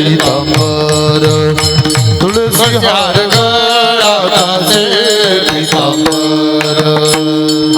पीतांबर तुळसी हार गळा कासे पीतांबर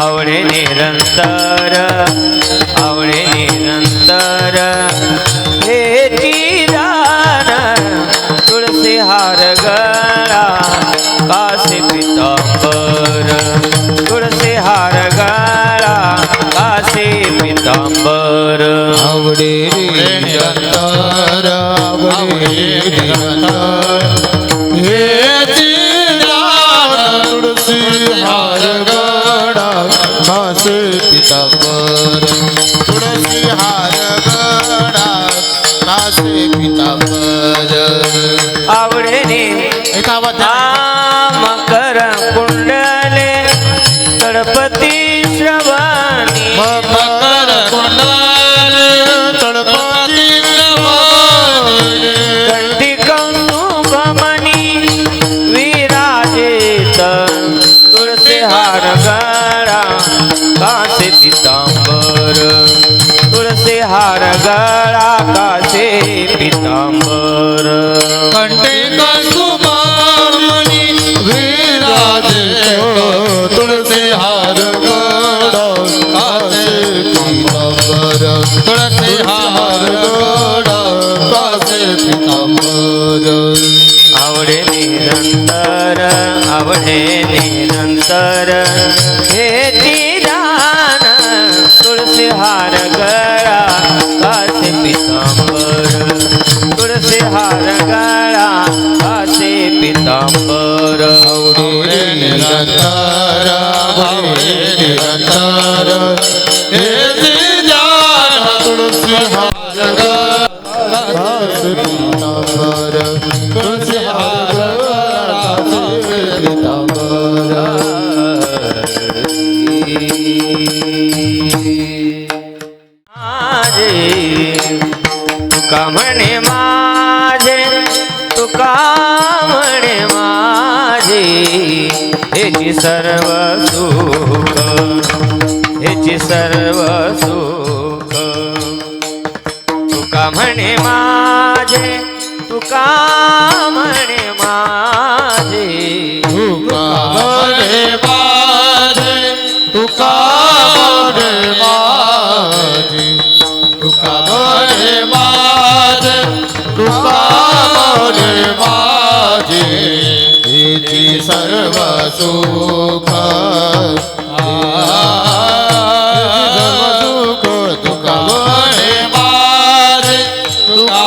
आवडे निरंतर आवडे निरंतर हे दान तुळसी हार गळा कासे पीतांबर तुळसी हार गळा कासे पीतांबर आवडे निरंतर आवडे निरंतर हे दान तुळसी हार गळा कासे पीतांबर तुळसी हार गळा कासे पीतांबर आवडे मकर कुंडले तळपती श्रवणी मकर कुंडले तळपती श्रवणी कंठी कौतुकमणी विराजित तुळसी हार गळा कासे पीतांबर तुळसी हार गळा कासे पीतांबर कंठी कौतुकमणी विराजित तुळसी हार गळा कासे पीतांबर तुळसी हार गळा कासे पीतांबर आवडे निरंतर आवडे निरंतर हे दान तुळसी हार गळा कासे पीतांबर तुळसी हार गळा कासे पीतांबर आवडे निरंतर आवडे निरंतर हे दान तुळसी हार गळा कासे पीतांबर तुळसी हार गळा कासे पीतांबर तुका म्हणे माझे तुका म्हणे माझे हेची सर्व सुख हेची सर्व सुख तुका म्हणे माझे तुका म्हणे माझे तुका म्हणे माझे तुका म्हणे माझे तुका म्हणे माझे तुका म्हणे माझे हेची सर्व सुख तुका म्हणे माझे तुका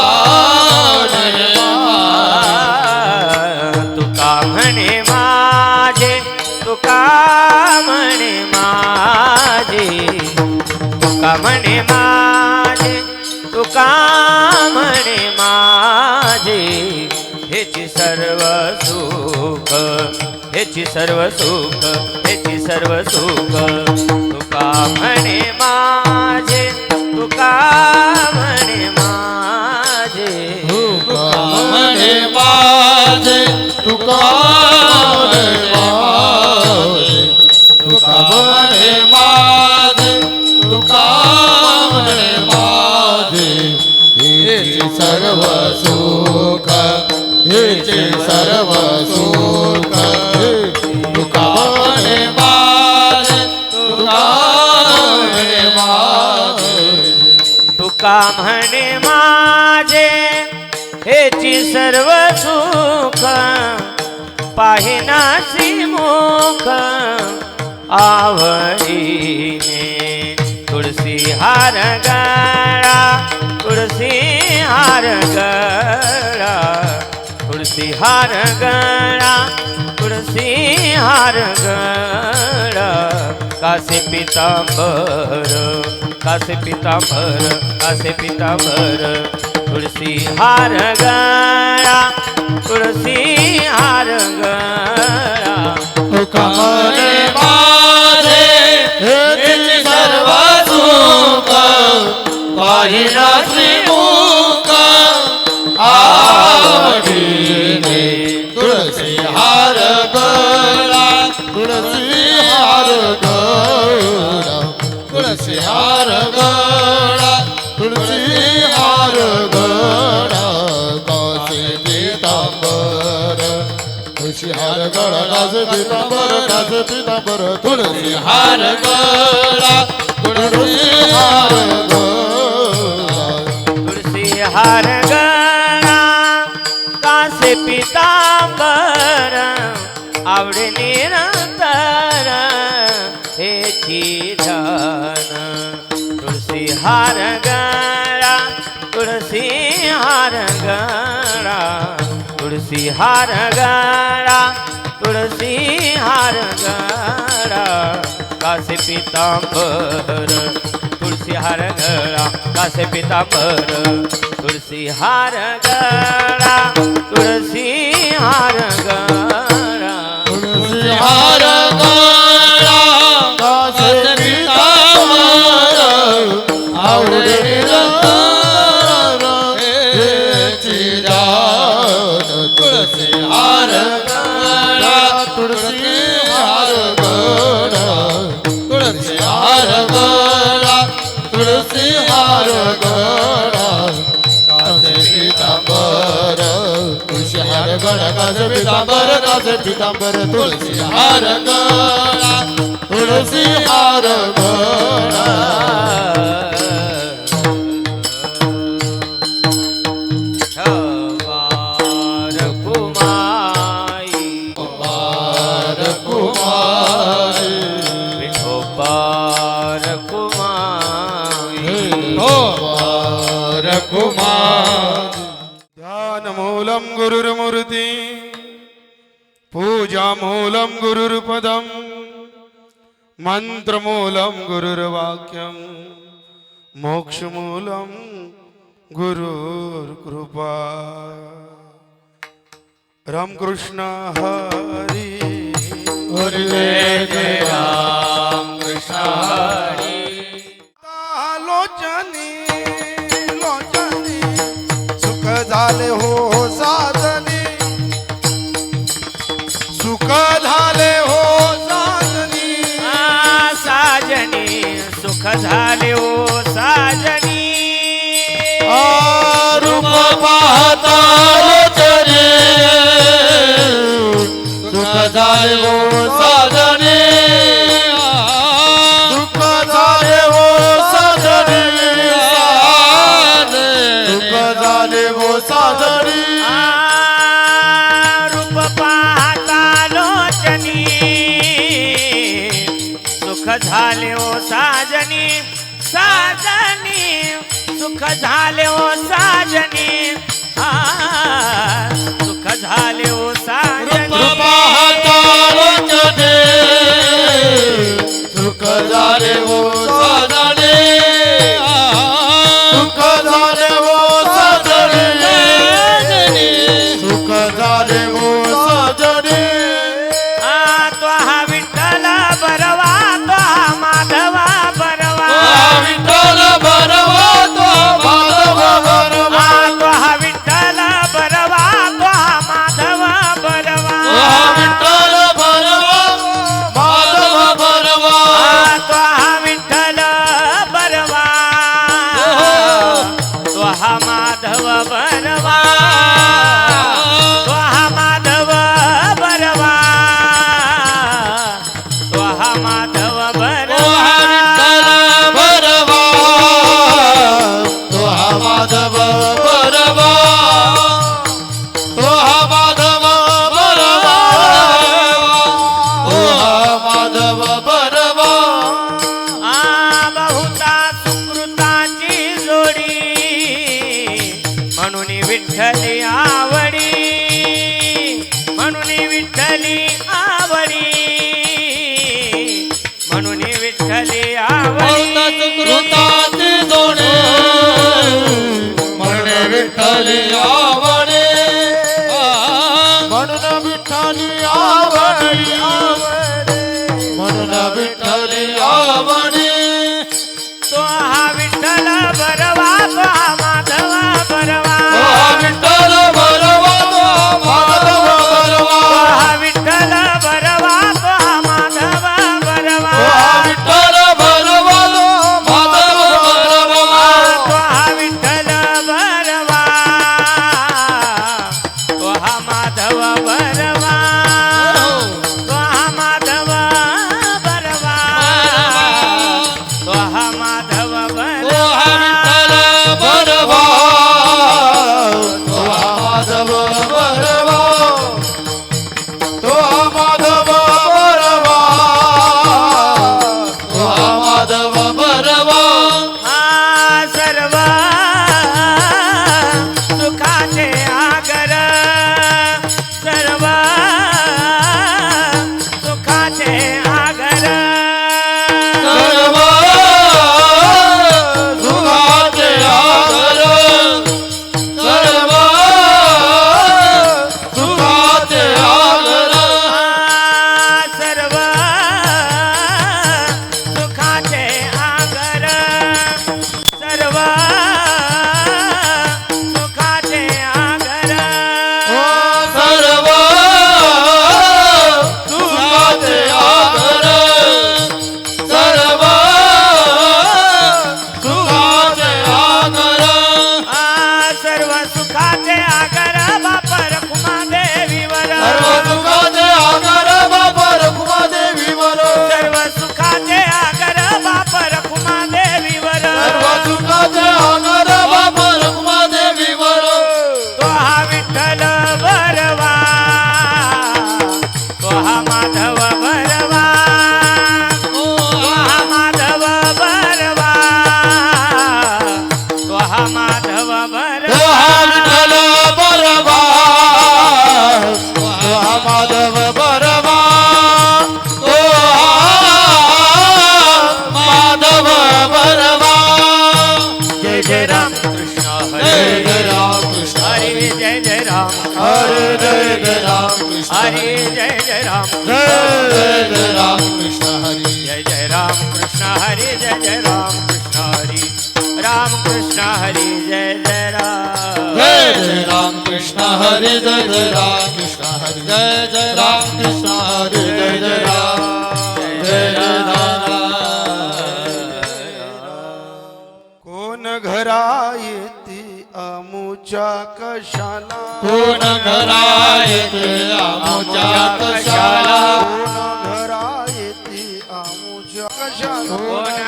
तुका म्हणे माझे तुका म्हणे माझे तुका म्हणे माझे तुका म्हणे माझे हेची सर्व सुख हेची सर्व सुख हेची सर्व सुख तुका म्हणे माझे तुका म्हणे माझे तुका म्हणे माझे तुका म्हणे माझे तुका म्हणे माझे तुका म्हणे माझे हेचे सर्व सुख हेचे सर्व सुख तुका म्हणे माझे तुका म्हणे माझे तुका म्हणे माझे हेची सर्व सुख पाहिनासी मुख आवडीने तुळसी हार गळा तुळसी हार गळा तुळसी हार गळा तुळसी हार गळा कासे पीतांबर कासे पीतांबर कासे पीतांबर तुळसी हार गळा तुळसी हार गळा तुका म्हणे माझे हेची सर्व सुख पाहिनासी मुख आवडीने तुळसी हार गळा तुळसी हार गळा तुळसी हार गळा तुळसी हार गळा गळा कासे पितांबर कासे पितांबर तुळसी हार गळा तुळसी हार गळा तुळसी हार गळा कासे पितांबर आवडे निरंतर हेची ध्यान तुळसी हार गळा तुळसी हार गळा तुळसी हार गळा तुळसी हार गळा कासे पितांबर तुळसी हार गळा कासे पितांबर तुळसी हार गळा तुळसी हार गळा तुळसी हार गळा कासे पितांबर आवडे निरंतर हेची ध्यान तुळसी हार गळा तुळसी हार गळा तुळसी हार गळा तुळसी हार गळा कासे पितांबर तुळसी हार गळा कासे पितांबर कासे पितांबर तुळसी हार गळा तुळसी हार गळा छवार कुमाई पार कुमारी विठोबार कुमाई पार कुमारी ध्यानमूलं गुरुर्मूर्ति पूजामूलं गुरुर्पदं मन्त्रमूलं गुरुर्वाक्यं मोक्षमूलं गुरुर्कृपा रामकृष्ण हरी हरि जय राम कृष्ण हरी लोचनी लोचनी सुख झाले हो साधनी सुख झाले हो साधनी साजनी सुख झाले ओ साजनी रूप पाहता लोचने सुख झाले हो साधने सुख झाले हो साधने सुख झाले हो साधने रूप पाहता लोचनी सुख झाले ओ साजनी साजनी सुख झाले ओ साजनी सुख झाले ओ साजनी पाहता लोचने सुख झाले हो साधने सुख झाले हो साधने सुख झाले हो साधने तो हा विठ्ठल बरवा तो हा माधवा बरवा विठ्ठल बरवा तो माधव बरवा तो हा विठ्ठल बरवा तो हा माधव बरवा विठ्ठल बरवा माधव बरवा तो हा विठ्ठल बरवा तो हा माधव बरवा तो हा माधव बरवा तो हा माधव बरवा तो हा माधव बरवा तो हा माधव बरवा तो हा माधव बरवा बहुता सुकृताची जोडी म्हणून विठ्ठली आवडी म्हणून विठ्ठली आवडी म्हणून विठ्ठली आवडी कृताची जोडे म्हणणे विठ्ठली आवडे म्हणून विठ्ठली आवडी म्हणून विठ्ठली आवडी तो हा विठ्ठल बरवा तो हा माधव बरवा विठ्ठल बरवा तो माधव बरवा हा विठ्ठल बरवा तो हा माधव बरवा विठ्ठल बरवा तो माधव बरवा तो हा विठ्ठल बरवा तो हा माधव बरवा सुखाचे आगर बाप रखुमा देवीवर सर्व सुखाचे आगर बाप रखुमा देवीवर सर्व सुखाचे आगर बाप रखुमा देवीवर सर्व सुखाचे आगर बाप रखुमा देवीवर तो हा विठ्ठल बरवा तो हा माधव बरवा तो हा माधव बरवा तो हा माधव तो बरवा हा विठ्ठल बरवा तो हा माधव बरवा तो हा माधव बरवा जय जय राम कृष्ण जय जय राम कृष्ण हरे जय जय राम हरे जय जय राम कृष्ण हरे जय जय राम जय जय राम कृष्ण हरि जय जय राम कृष्ण हरे जय जय राम कृष्ण हरे राम कृष्ण हरे जय जय राम जय जय राम कृष्ण हरे जय जय राम कृष्ण हरे जय जय राम कृष्ण हरे जय जय राम जय जय राम कोण घरा येती अमुच्या कशाला कोण घरा येते आमोच्या कशाला कोण घरा येती अमुच्या कशाला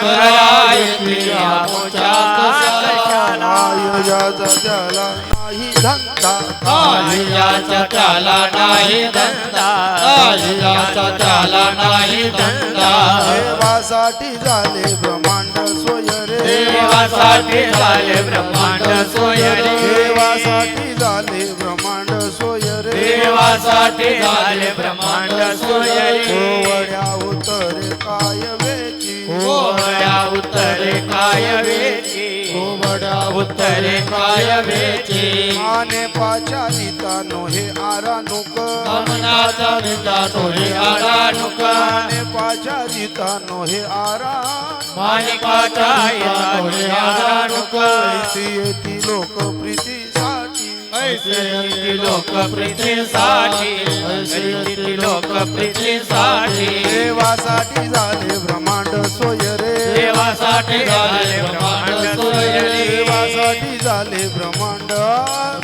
घरा येते आमोच्या कशाला आयुष्याचा त्याला नाही धंदा आयुष्याचा त्याला नाही धंदा आयुष्याचा त्याला नाही धंदा देवासाठी झाले ब्रह्मांड सोय रे देवासाठी झाले ब्रह्मांड सोय रे देवासाठी झाले ब्रह्मांड सोय रे देवासाठी झाले ब्रह्मांड सोय रे कोवड्या उतरे काय वेची कोवड्या उत्तरे काय वेची कोवड्या उत्तरे काय वेची माने पाचारिता नोहे आरानुक अमनाचा निंदा तोहे आरानुक माने पाचारिता नोहे आरा माणिकाचा येता तोहे आरानुक ऐसी येती लोकप्रीतीसाठी ऐसे लोकप्रियतेसाठी ऐसे लोकप्रियतेसाठी देवासाठी झाले ब्रह्मांड सोय रे देवासाठी झाले ब्रह्मांड सोय रे देवासाठी झाले ब्रह्मांड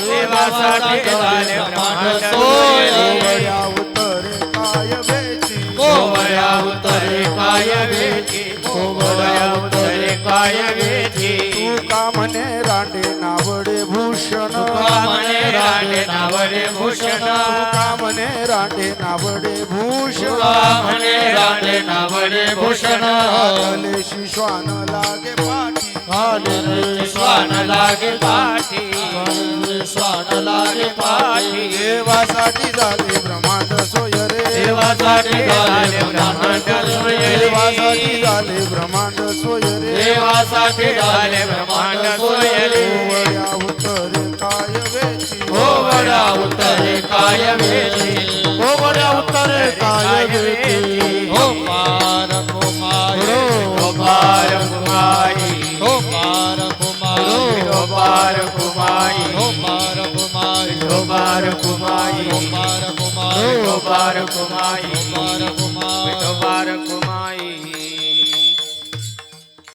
देवासाठी झाले ब्रह्मांड सोय रे कोवड्या उतरे काय वेची कोवळ्या उत्तरे काय वेची कोवळ्या उत्तरे काय वेची तू का म्हणे रांडे नावडे भूषण म्हणे राणे नावडे भूषण का म्हणे रांडे नावडे भूषण म्हणे राणे नावडे भूषण कलेशी श्वान लागे पाठी श्वान लागे पाठी श्वान लागे पाठी देवासाठी झाले ब्रह्मांड सोय रे देवासाठी झाले ब्रह्मांड सोय रे देवासाठी झाले ब्रह्मांड सोय रे देवासाठी झाले ब्रह्मांड सोय रे कोवड्या उतरे काय वेची कोवळ्या उत्तरे काय वेची कोवळ्या उत्तरे काय वेची हो पार कुमारी हो पार कुमारी हो पार कुमारी हो पार कुमारी हो पार कुमारी हो पार कुमारी हो पार कुमारी हो पार कुमारी पार कुमारी